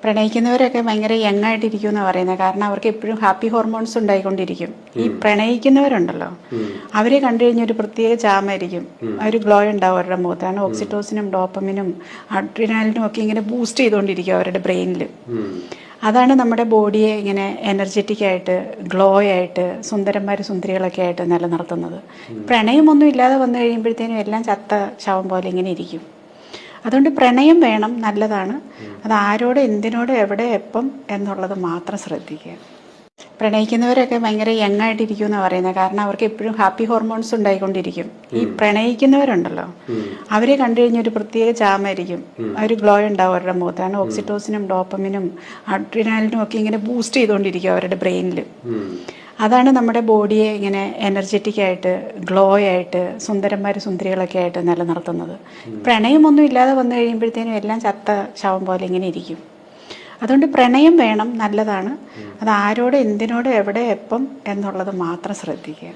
പ്രണയിക്കുന്നവരൊക്കെ ഭയങ്കര യങ് ആയിട്ടിരിക്കും എന്നാണ് പറയുന്നത്. കാരണം അവർക്ക് എപ്പോഴും ഹാപ്പി ഹോർമോൺസ് ഉണ്ടായിക്കൊണ്ടിരിക്കും. ഈ പ്രണയിക്കുന്നവരുണ്ടല്ലോ, അവരെ കണ്ടു കഴിഞ്ഞാൽ ഒരു പ്രത്യേക ചാമായിരിക്കും, ഒരു ഗ്ലോ ഉണ്ടാവും അവരുടെ മുഖത്താണ്. ഓക്സിറ്റോസിനും ഡോപ്പമിനും അഡ്രിനാലിനും ഒക്കെ ഇങ്ങനെ ബൂസ്റ്റ് ചെയ്തുകൊണ്ടിരിക്കും അവരുടെ ബ്രെയിനിൽ. അതാണ് നമ്മുടെ ബോഡിയെ ഇങ്ങനെ എനർജറ്റിക് ആയിട്ട്, ഗ്ലോ ആയിട്ട്, സുന്ദരന്മാർ സുന്ദരികളൊക്കെ ആയിട്ട് നിലനിർത്തുന്നത്. പ്രണയമൊന്നും ഇല്ലാതെ വന്നു കഴിയുമ്പോഴത്തേനും എല്ലാം ചത്ത ശവം പോലെ ഇങ്ങനെ ഇരിക്കും. അതുകൊണ്ട് പ്രണയം വേണം, നല്ലതാണ്. അത് ആരോട്, എന്തിനോട്, എവിടെ, എപ്പം എന്നുള്ളത് മാത്രം ശ്രദ്ധിക്കുക. പ്രണയിക്കുന്നവരൊക്കെ ഭയങ്കര യങ് ആയിട്ടിരിക്കും എന്നാണ് പറയുന്നത്. കാരണം അവർക്ക് എപ്പോഴും ഹാപ്പി ഹോർമോൺസ് ഉണ്ടായിക്കൊണ്ടിരിക്കും. ഈ പ്രണയിക്കുന്നവരുണ്ടല്ലോ, അവരെ കണ്ടു കഴിഞ്ഞാൽ ഒരു പ്രത്യേക ചാമായിരിക്കും, ഒരു ഗ്ലോ ഉണ്ടാവും അവരുടെ മുഖത്താണ്. ഓക്സിറ്റോസിനും ഡോപ്പമിനും അഡ്രിനാലിനും ഒക്കെ ഇങ്ങനെ ബൂസ്റ്റ് ചെയ്തുകൊണ്ടിരിക്കും അവരുടെ ബ്രെയിനിൽ. അതാണ് നമ്മുടെ ബോഡിയെ ഇങ്ങനെ എനർജറ്റിക് ആയിട്ട്, ഗ്ലോ ആയിട്ട്, സുന്ദരന്മാർ സുന്ദരികളൊക്കെ ആയിട്ട് നിലനിർത്തുന്നത്. പ്രണയമൊന്നും ഇല്ലാതെ വന്നു കഴിയുമ്പോഴത്തേനും എല്ലാം ചത്ത ശവം പോലെ ഇങ്ങനെ ഇരിക്കും. അതുകൊണ്ട് പ്രണയം വേണം, നല്ലതാണ്. അത് ആരോട്, എന്തിനോട്, എവിടെ, എപ്പം എന്നുള്ളത് മാത്രം ശ്രദ്ധിക്കുക.